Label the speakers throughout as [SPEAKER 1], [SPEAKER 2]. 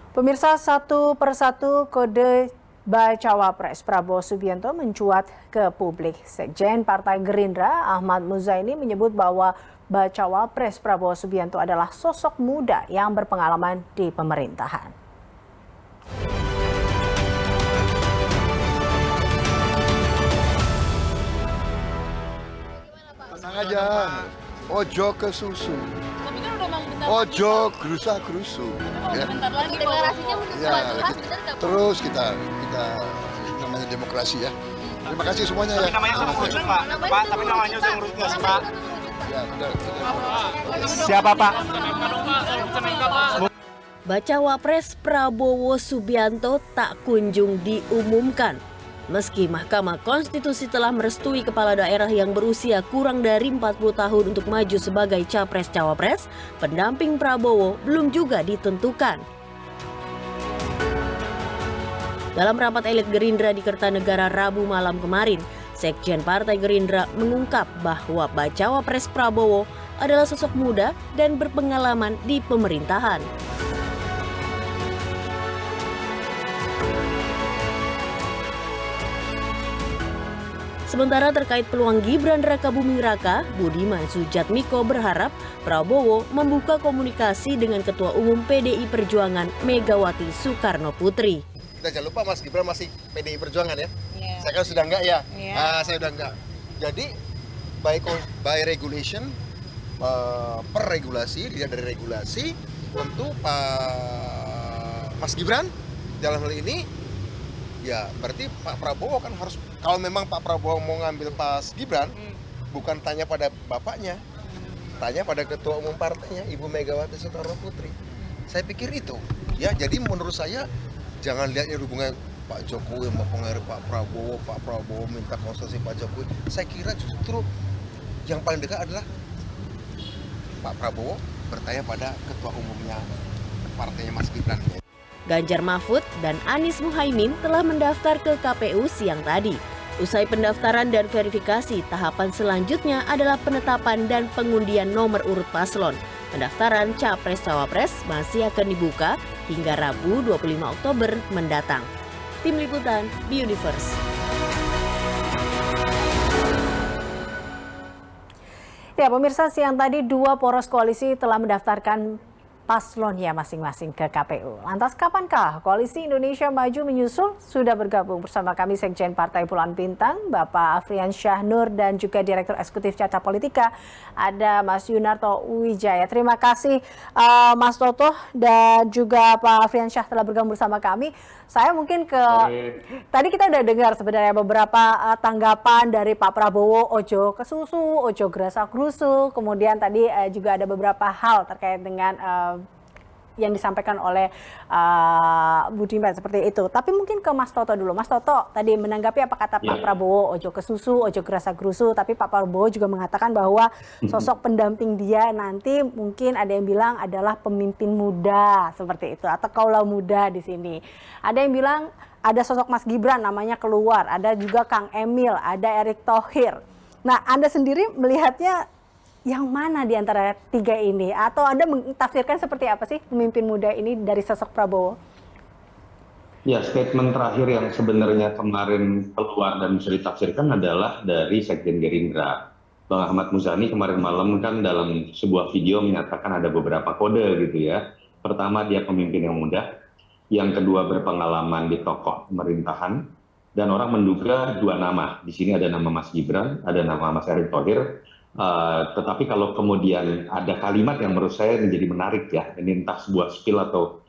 [SPEAKER 1] Pemirsa, satu persatu kode Bacawa Pres Prabowo Subianto mencuat ke publik. Sekjen Partai Gerindra Ahmad Muzani menyebut bahwa Bacawa Pres Prabowo Subianto adalah sosok muda yang berpengalaman di pemerintahan.
[SPEAKER 2] Tenang aja, ojo ke susu,
[SPEAKER 3] Tapi kan udah mau bentar
[SPEAKER 2] ojo gerusa-gerusu. Ya.
[SPEAKER 3] bentar lagi deklarasinya
[SPEAKER 2] Ya, terus kita namanya demokrasi ya. Terima kasih semuanya ya.
[SPEAKER 4] Namanya sudah mengerucut Pak. Pak, tapi namanya sudah mengerucut nggak sih Pak?
[SPEAKER 2] Ya, sudah.
[SPEAKER 4] Siapa Pak?
[SPEAKER 5] Bacawa Pres Prabowo Subianto tak kunjung diumumkan. Meski Mahkamah Konstitusi telah merestui kepala daerah yang berusia kurang dari 40 tahun untuk maju sebagai Capres-Cawapres, pendamping Prabowo belum juga ditentukan. Dalam rapat elit Gerindra di Kertanegara Rabu malam kemarin, Sekjen Partai Gerindra mengungkap bahwa Bacawa Pres Prabowo adalah sosok muda dan berpengalaman di pemerintahan. Sementara terkait peluang Gibran Rakabuming Raka, Budiman Sujatmiko berharap Prabowo membuka komunikasi dengan Ketua Umum PDI Perjuangan Megawati Soekarno Putri.
[SPEAKER 2] Kita jangan lupa Mas Gibran masih PDI Perjuangan ya.
[SPEAKER 3] Iya.
[SPEAKER 2] Saya kan sudah enggak ya.
[SPEAKER 3] Iya.
[SPEAKER 2] Saya udah enggak. Jadi by regulation, per regulasi, dia dari regulasi, tentu Pak Mas Gibran dalam hal ini ya berarti Pak Prabowo kan harus, kalau memang Pak Prabowo mau ngambil Mas Gibran, bukan tanya pada bapaknya, tanya pada Ketua Umum partainya, Ibu Megawati Soekarno Putri. Saya pikir itu, ya. Jadi menurut saya jangan lihatnya hubungan Pak Jokowi sama pengaruh Pak Prabowo minta konsultasi Pak Jokowi. Saya kira justru yang paling dekat adalah Pak Prabowo bertanya pada Ketua Umumnya partainya Mas Gibran.
[SPEAKER 5] Ganjar Mahfud dan Anies Muhaimin telah mendaftar ke KPU siang tadi. Usai pendaftaran dan verifikasi, tahapan selanjutnya adalah penetapan dan pengundian nomor urut paslon. Pendaftaran Capres-Cawapres masih akan dibuka hingga Rabu 25 Oktober mendatang. Tim Liputan, The Universe.
[SPEAKER 1] Ya, pemirsa, siang tadi dua poros koalisi telah mendaftarkan paslonnya masing-masing ke KPU. Lantas kapankah Koalisi Indonesia Maju menyusul? Sudah bergabung bersama kami Sekjen Partai Bulan Bintang, Bapak Afrian Syah Nur, dan juga Direktur Eksekutif Carta Politika, ada Mas Yunarto Wijaya. Terima kasih Mas Toto dan juga Pak Afrian Syah telah bergabung bersama kami. Saya mungkin tadi kita udah dengar sebenarnya beberapa tanggapan dari Pak Prabowo, ojo ke susu, ojo gerasa gerusu. Kemudian tadi juga ada beberapa hal terkait dengan yang disampaikan oleh Budiman seperti itu. Tapi mungkin ke Mas Toto dulu. Mas Toto tadi menanggapi apa kata Pak Prabowo, ojo ke susu, ojo gerasa gerusu. Tapi Pak Prabowo juga mengatakan bahwa sosok pendamping dia nanti mungkin ada yang bilang adalah pemimpin muda seperti itu, atau kaula muda di sini. Ada yang bilang ada sosok Mas Gibran namanya keluar, ada juga Kang Emil, ada Erick Thohir. Nah, Anda sendiri melihatnya yang mana di antara tiga ini? Atau Anda mentafsirkan seperti apa sih pemimpin muda ini dari sosok Prabowo?
[SPEAKER 6] Ya, statement terakhir yang sebenarnya kemarin keluar dan bisa ditafsirkan adalah dari Sekjen Gerindra. Bang Ahmad Muzani kemarin malam kan dalam sebuah video menyatakan ada beberapa kode gitu ya. Pertama, dia pemimpin yang muda. Yang kedua, berpengalaman di tokoh pemerintahan. Dan orang menduga dua nama. Di sini ada nama Mas Gibran, ada nama Mas Erick Thohir. Tetapi kalau kemudian ada kalimat yang menurut saya menjadi menarik ya, ini entah sebuah spill atau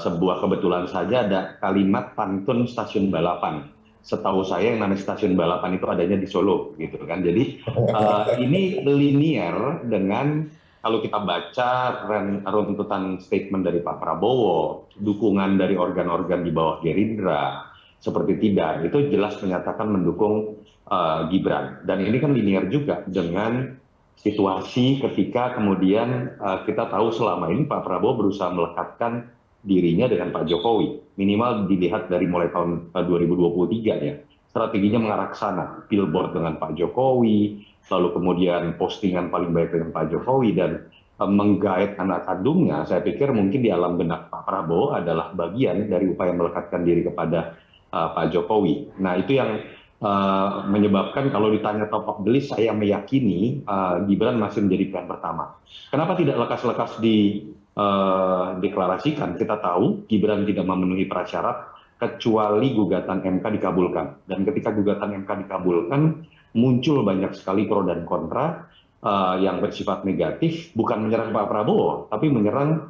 [SPEAKER 6] sebuah kebetulan saja, ada kalimat pantun stasiun balapan. Setahu saya yang namanya stasiun balapan itu adanya di Solo gitu kan. Jadi ini linear dengan kalau kita baca runtutan statement dari Pak Prabowo, dukungan dari organ-organ di bawah Gerindra seperti tidak, itu jelas menyatakan mendukung Gibran. Dan ini kan linear juga dengan situasi ketika kemudian kita tahu selama ini Pak Prabowo berusaha melekatkan dirinya dengan Pak Jokowi. Minimal dilihat dari mulai tahun 2023 ya. Strateginya mengarah ke sana. Billboard dengan Pak Jokowi, lalu kemudian postingan paling baik dengan Pak Jokowi, dan menggait anak kandungnya, saya pikir mungkin di alam benak Pak Prabowo adalah bagian dari upaya melekatkan diri kepada Pak Jokowi. Nah, itu yang menyebabkan kalau ditanya top of the list, saya meyakini Gibran masih menjadi pilihan pertama. Kenapa tidak lekas-lekas dideklarasikan? Kita tahu Gibran tidak memenuhi prasyarat kecuali gugatan MK dikabulkan. Dan ketika gugatan MK dikabulkan, muncul banyak sekali pro dan kontra yang bersifat negatif, bukan menyerang Pak Prabowo, tapi menyerang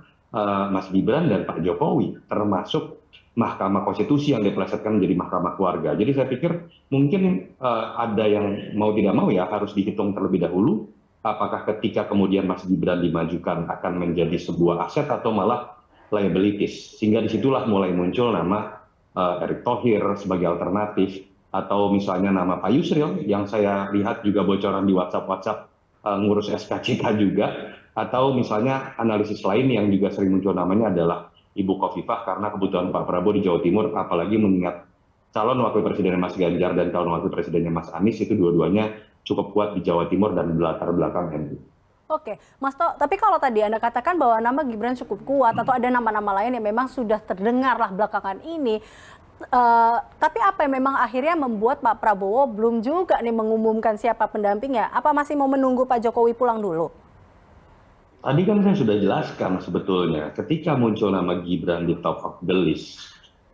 [SPEAKER 6] Mas Gibran dan Pak Jokowi, termasuk Mahkamah Konstitusi yang dipelesetkan menjadi Mahkamah Keluarga. Jadi saya pikir mungkin ada yang mau tidak mau ya harus dihitung terlebih dahulu, apakah ketika kemudian Mas Gibran dimajukan akan menjadi sebuah aset atau malah liabilities. Sehingga disitulah mulai muncul nama Erick Thohir sebagai alternatif, atau misalnya nama Pak Yusril yang saya lihat juga bocoran di WhatsApp ngurus SK Cita juga, atau misalnya analisis lain yang juga sering muncul namanya adalah Ibu Khofifah karena kebutuhan Pak Prabowo di Jawa Timur, apalagi mengingat calon wakil presiden Mas Ganjar dan calon wakil presidennya Mas Anies itu dua-duanya cukup kuat di Jawa Timur dan latar belakang NU.
[SPEAKER 1] Oke, Mas To, tapi kalau tadi Anda katakan bahwa nama Gibran cukup kuat atau ada nama-nama lain yang memang sudah terdengar lah belakangan ini, tapi apa yang memang akhirnya membuat Pak Prabowo belum juga nih mengumumkan siapa pendampingnya? Apa masih mau menunggu Pak Jokowi pulang dulu?
[SPEAKER 6] Tadi kan saya sudah jelaskan sebetulnya, ketika muncul nama Gibran di top of the list,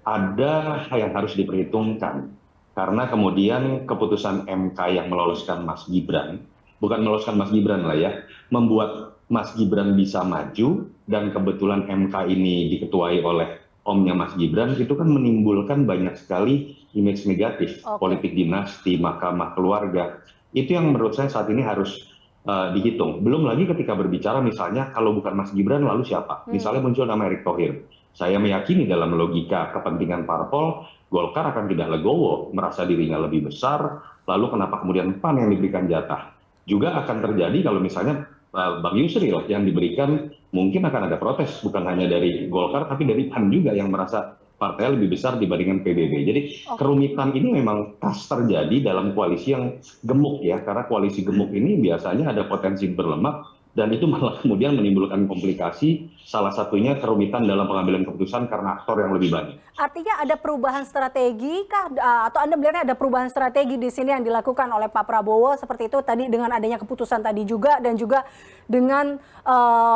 [SPEAKER 6] ada yang harus diperhitungkan. Karena kemudian keputusan MK yang meloloskan Mas Gibran, bukan meloloskan Mas Gibran lah ya, membuat Mas Gibran bisa maju, dan kebetulan MK ini diketuai oleh omnya Mas Gibran, itu kan menimbulkan banyak sekali image negatif, politik dinasti, Mahkamah Keluarga. Itu yang menurut saya saat ini harus dihitung. Belum lagi ketika berbicara misalnya kalau bukan Mas Gibran lalu siapa? Misalnya muncul nama Erick Thohir. Saya meyakini dalam logika kepentingan parpol, Golkar akan tidak legowo, merasa dirinya lebih besar, lalu kenapa kemudian PAN yang diberikan jatah? Juga akan terjadi kalau misalnya Bang Yusril yang diberikan, mungkin akan ada protes, bukan hanya dari Golkar, tapi dari PAN juga yang merasa partai lebih besar dibandingkan PBB. Jadi kerumitan ini memang khas terjadi dalam koalisi yang gemuk ya, karena koalisi gemuk ini biasanya ada potensi berlemak, dan itu malah kemudian menimbulkan komplikasi, salah satunya kerumitan dalam pengambilan keputusan karena aktor yang lebih banyak. Artinya
[SPEAKER 1] ada perubahan strategi kah, atau Anda melihatnya ada perubahan strategi di sini yang dilakukan oleh Pak Prabowo seperti itu tadi dengan adanya keputusan tadi juga, dan juga dengan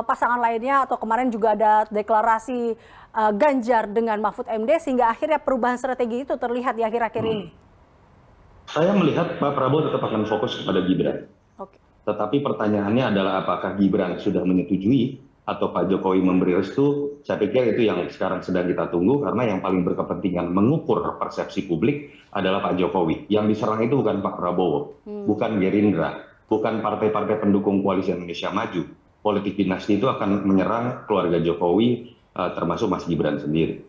[SPEAKER 1] pasangan lainnya, atau kemarin juga ada deklarasi Ganjar dengan Mahfud MD, sehingga akhirnya perubahan strategi itu terlihat di akhir-akhir ini?
[SPEAKER 6] Saya melihat Pak Prabowo tetap akan fokus kepada Gibran. Tetapi pertanyaannya adalah apakah Gibran sudah menyetujui atau Pak Jokowi memberi restu? Saya pikir itu yang sekarang sedang kita tunggu, karena yang paling berkepentingan mengukur persepsi publik adalah Pak Jokowi. Yang diserang itu bukan Pak Prabowo, bukan Gerindra, bukan partai-partai pendukung Koalisi Indonesia Maju. Politik dinasti itu akan menyerang keluarga Jokowi, termasuk Mas Gibran sendiri.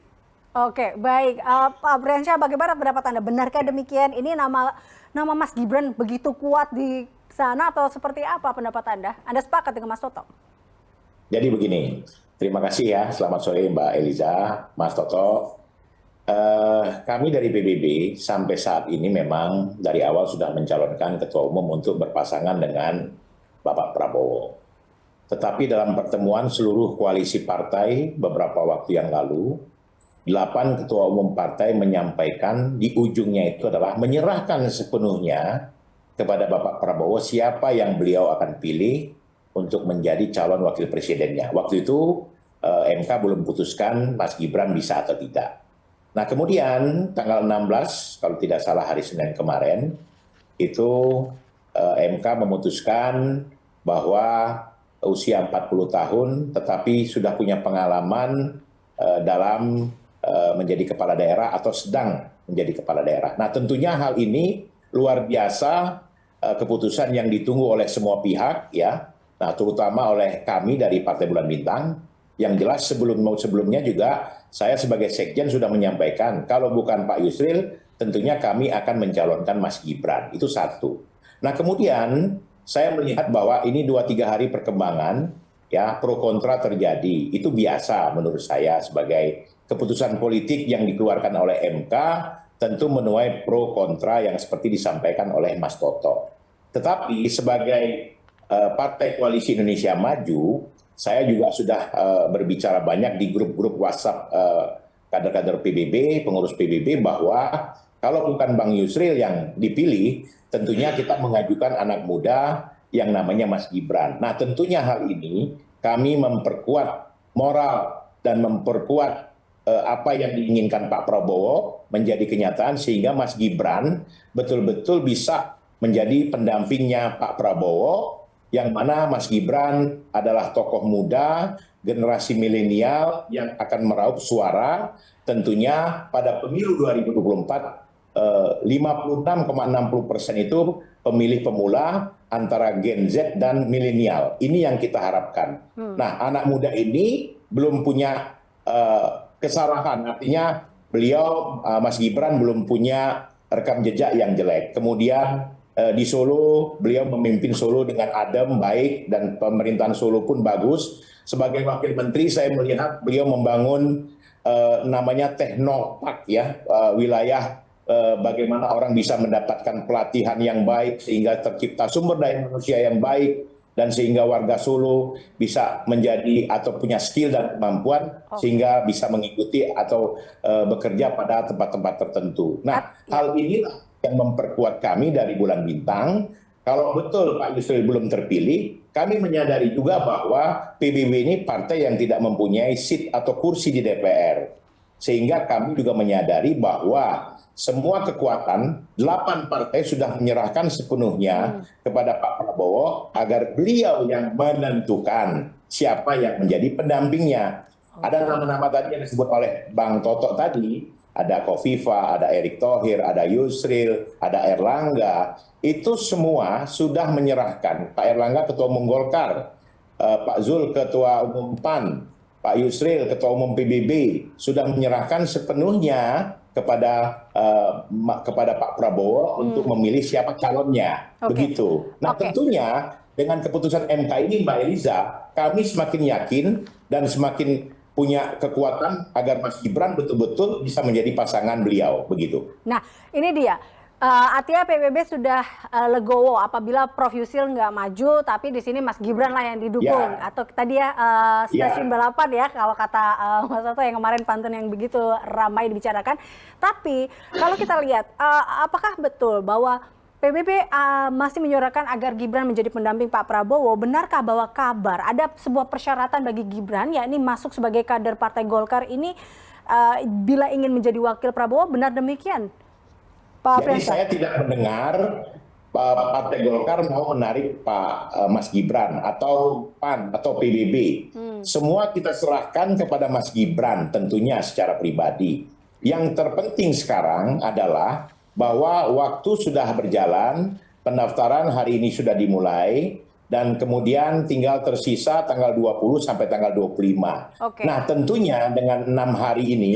[SPEAKER 1] Oke, baik. Pak Briansyah, bagaimana pendapat Anda? Benarkah demikian? Ini nama Mas Gibran begitu kuat di sana, atau seperti apa pendapat Anda? Anda sepakat dengan Mas Toto?
[SPEAKER 7] Jadi begini, terima kasih ya, selamat sore Mbak Eliza, Mas Toto. Kami dari PBB sampai saat ini memang dari awal sudah mencalonkan ketua umum untuk berpasangan dengan Bapak Prabowo. Tetapi dalam pertemuan seluruh koalisi partai beberapa waktu yang lalu, 8 ketua umum partai menyampaikan di ujungnya itu adalah menyerahkan sepenuhnya kepada Bapak Prabowo siapa yang beliau akan pilih untuk menjadi calon wakil presidennya. Waktu itu MK belum putuskan Mas Gibran bisa atau tidak. Nah kemudian tanggal 16, kalau tidak salah hari Senin kemarin, itu MK memutuskan bahwa usia 40 tahun tetapi sudah punya pengalaman dalam menjadi kepala daerah atau sedang menjadi kepala daerah. Nah tentunya hal ini luar biasa, keputusan yang ditunggu oleh semua pihak ya. Nah terutama oleh kami dari Partai Bulan Bintang. Yang jelas sebelumnya juga saya sebagai sekjen sudah menyampaikan kalau bukan Pak Yusril tentunya kami akan mencalonkan Mas Gibran. Itu satu. Nah kemudian saya melihat bahwa ini 2-3 hari perkembangan ya, pro kontra terjadi. Itu biasa menurut saya sebagai keputusan politik yang dikeluarkan oleh MK, tentu menuai pro kontra yang seperti disampaikan oleh Mas Toto. Tetapi sebagai Partai Koalisi Indonesia Maju, saya juga sudah berbicara banyak di grup-grup WhatsApp kader-kader PBB, pengurus PBB, bahwa kalau bukan Bang Yusril yang dipilih, tentunya kita mengajukan anak muda yang namanya Mas Gibran. Nah, tentunya hal ini kami memperkuat moral dan memperkuat apa yang diinginkan Pak Prabowo menjadi kenyataan, sehingga Mas Gibran betul-betul bisa menjadi pendampingnya Pak Prabowo, yang mana Mas Gibran adalah tokoh muda, generasi milenial yang akan meraup suara tentunya pada pemilu 2024. 56,60% itu pemilih pemula antara Gen Z dan milenial. Ini yang kita harapkan. Nah, anak muda ini belum punya kesalahan, artinya beliau, Mas Gibran, belum punya rekam jejak yang jelek. Kemudian di Solo, beliau memimpin Solo dengan adem, baik, dan pemerintahan Solo pun bagus. Sebagai wakil menteri, saya melihat beliau membangun namanya Teknopark, ya, wilayah bagaimana orang bisa mendapatkan pelatihan yang baik sehingga tercipta sumber daya manusia yang baik, dan sehingga warga Solo bisa menjadi atau punya skill dan kemampuan sehingga bisa mengikuti atau bekerja pada tempat-tempat tertentu. Nah, hal inilah yang memperkuat kami dari Bulan Bintang. Kalau betul Pak Yusril belum terpilih, kami menyadari juga bahwa PBB ini partai yang tidak mempunyai seat atau kursi di DPR. Sehingga kami juga menyadari bahwa semua kekuatan, 8 partai sudah menyerahkan sepenuhnya kepada Pak Prabowo agar beliau yang menentukan siapa yang menjadi pendampingnya. Ada nama-nama tadi yang disebut oleh Bang Toto tadi, ada Kofifa, ada Erick Thohir, ada Yusril, ada Erlangga. Itu semua sudah menyerahkan. Pak Erlangga Ketua Umum Golkar, Pak Zul Ketua Umum PAN, Pak Yusril Ketua Umum PBB sudah menyerahkan sepenuhnya kepada Pak Prabowo untuk memilih siapa calonnya. Begitu. Nah, tentunya dengan keputusan MK ini, Mbak Eliza, kami semakin yakin dan semakin punya kekuatan agar Mas Gibran betul-betul bisa menjadi pasangan beliau. Begitu.
[SPEAKER 1] Nah, ini dia. Artinya PBB sudah legowo apabila Prof Yusril nggak maju, tapi di sini Mas Gibran lah yang didukung. Atau tadi ya stasiun balapan ya, kalau kata Mas Toto yang kemarin pantun yang begitu ramai dibicarakan. Tapi kalau kita lihat, apakah betul bahwa PBB masih menyuarakan agar Gibran menjadi pendamping Pak Prabowo? Benarkah bahwa kabar ada sebuah persyaratan bagi Gibran, yakni masuk sebagai kader Partai Golkar ini bila ingin menjadi wakil Prabowo? Benar demikian?
[SPEAKER 7] Jadi saya tidak mendengar Partai Golkar mau menarik Pak Mas Gibran atau PAN atau PBB. Semua kita serahkan kepada Mas Gibran tentunya secara pribadi. Yang terpenting sekarang adalah bahwa waktu sudah berjalan, pendaftaran hari ini sudah dimulai, dan kemudian tinggal tersisa tanggal 20 sampai tanggal 25. Nah, tentunya dengan 6 hari ini,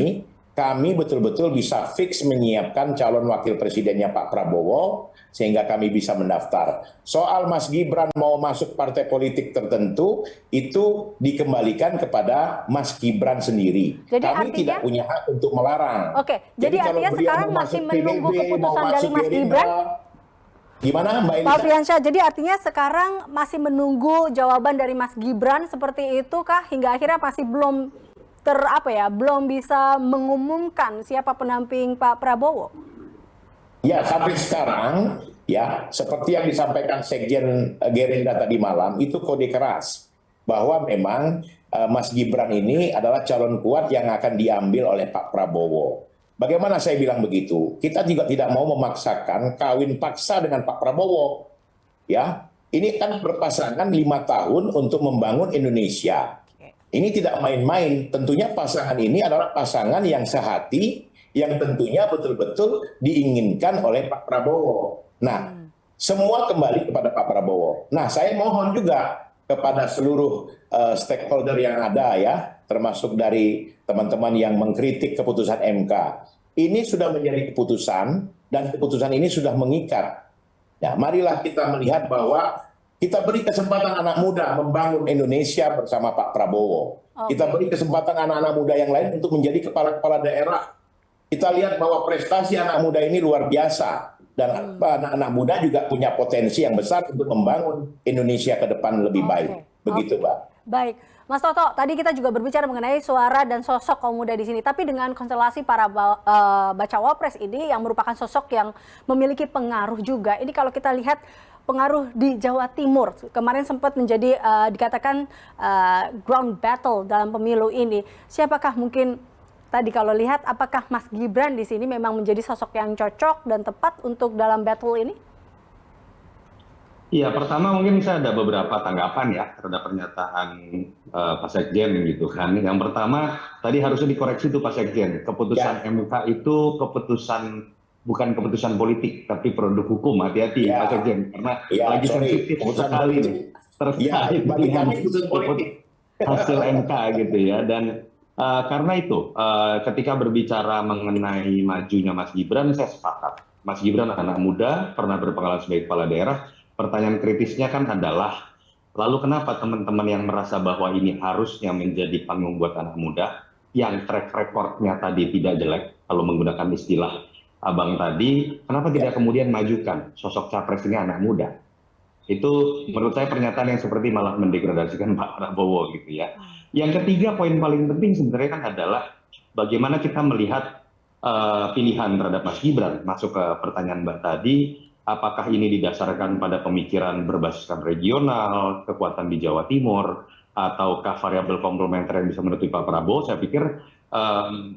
[SPEAKER 7] kami betul-betul bisa fix menyiapkan calon wakil presidennya Pak Prabowo sehingga kami bisa mendaftar. Soal Mas Gibran mau masuk partai politik tertentu itu dikembalikan kepada Mas Gibran sendiri. Jadi kami tidak punya hak untuk melarang.
[SPEAKER 1] Jadi artinya sekarang masih menunggu keputusan dari Mas Gibran.
[SPEAKER 7] Gimana Mbak Elisa?
[SPEAKER 1] Pak Friansyah, jadi artinya sekarang masih menunggu jawaban dari Mas Gibran seperti itu kah? Hingga akhirnya masih belum belum bisa mengumumkan siapa pendamping Pak Prabowo?
[SPEAKER 7] Ya, sampai sekarang ya seperti yang disampaikan Sekjen Gerindra tadi malam itu kode keras bahwa memang Mas Gibran ini adalah calon kuat yang akan diambil oleh Pak Prabowo. Bagaimana saya bilang begitu? Kita juga tidak mau memaksakan kawin paksa dengan Pak Prabowo. Ya, ini kan berpasangan 5 tahun untuk membangun Indonesia. Ini tidak main-main. Tentunya pasangan ini adalah pasangan yang sehati, yang tentunya betul-betul diinginkan oleh Pak Prabowo. Nah, semua kembali kepada Pak Prabowo. Nah, saya mohon juga kepada seluruh stakeholder yang ada ya, termasuk dari teman-teman yang mengkritik keputusan MK. Ini sudah menjadi keputusan dan keputusan ini sudah mengikat. Ya, marilah kita melihat bahwa kita beri kesempatan anak muda membangun Indonesia bersama Pak Prabowo. Kita beri kesempatan anak-anak muda yang lain untuk menjadi kepala-kepala daerah. Kita lihat bahwa prestasi anak muda ini luar biasa. Dan anak-anak muda juga punya potensi yang besar untuk membangun Indonesia ke depan lebih baik. Begitu, Mbak.
[SPEAKER 1] Baik, Mas Toto, tadi kita juga berbicara mengenai suara dan sosok kaum muda di sini. Tapi dengan konstelasi para bacawa pres ini yang merupakan sosok yang memiliki pengaruh juga. Ini kalau kita lihat pengaruh di Jawa Timur, kemarin sempat menjadi dikatakan ground battle dalam pemilu ini. Siapakah mungkin tadi kalau lihat, apakah Mas Gibran di sini memang menjadi sosok yang cocok dan tepat untuk dalam battle ini?
[SPEAKER 6] Iya, pertama mungkin saya ada beberapa tanggapan ya terhadap pernyataan Pak Sekjen gitu kan. Yang pertama, tadi harusnya dikoreksi tuh Pak Sekjen. Keputusan MK itu bukan keputusan politik, tapi produk hukum. Hati-hati Pak Sekjen, karena lagi sensitif sekali nih terkait dengan hasil MK gitu ya. Dan karena itu, ketika berbicara mengenai majunya Mas Gibran, saya sepakat. Mas Gibran anak muda, pernah berpengalaman sebagai kepala daerah. Pertanyaan kritisnya kan adalah, lalu kenapa teman-teman yang merasa bahwa ini harusnya menjadi panggung buat anak muda, yang track recordnya tadi tidak jelek, kalau menggunakan istilah abang tadi, kenapa tidak kemudian majukan sosok capres ini anak muda? Itu menurut saya pernyataan yang seperti malah mendegradasikan Pak Prabowo gitu ya. Yang ketiga, poin paling penting sebenarnya kan adalah bagaimana kita melihat pilihan terhadap Mas Gibran. Masuk ke pertanyaan Mbak tadi, apakah ini didasarkan pada pemikiran berbasiskan regional, kekuatan di Jawa Timur, ataukah variabel komplementer yang bisa menutupi Pak Prabowo? Saya pikir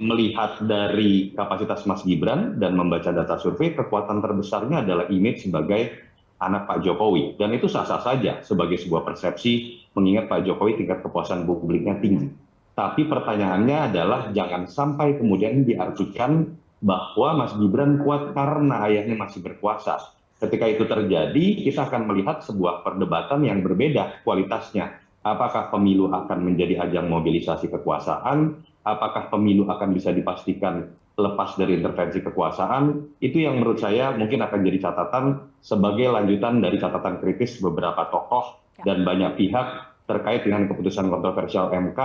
[SPEAKER 6] melihat dari kapasitas Mas Gibran dan membaca data survei, kekuatan terbesarnya adalah image sebagai anak Pak Jokowi. Dan itu sah-sah saja sebagai sebuah persepsi, mengingat Pak Jokowi tingkat kepuasan publiknya tinggi. Tapi pertanyaannya adalah jangan sampai kemudian diartikan bahwa Mas Gibran kuat karena ayahnya masih berkuasa. Ketika itu terjadi, kita akan melihat sebuah perdebatan yang berbeda kualitasnya. Apakah pemilu akan menjadi ajang mobilisasi kekuasaan? Apakah pemilu akan bisa dipastikan lepas dari intervensi kekuasaan? Itu yang menurut saya mungkin akan jadi catatan sebagai lanjutan dari catatan kritis beberapa tokoh dan banyak pihak terkait dengan keputusan kontroversial MK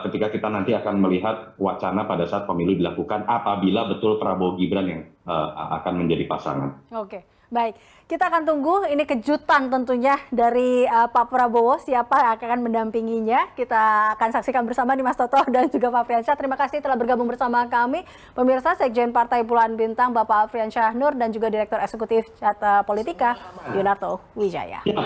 [SPEAKER 6] ketika kita nanti akan melihat wacana pada saat pemilu dilakukan apabila betul Prabowo Gibran yang akan menjadi pasangan.
[SPEAKER 1] Oke. Baik, kita akan tunggu ini kejutan tentunya dari Pak Prabowo, siapa yang akan mendampinginya. Kita akan saksikan bersama nih Mas Toto dan juga Pak Afriansyah. Terima kasih telah bergabung bersama kami. Pemirsa, Sekjen Partai Puluhan Bintang Bapak Afriansyah Nur dan juga Direktur Eksekutif Carta Politika Yunarto Wijaya.
[SPEAKER 6] Ya.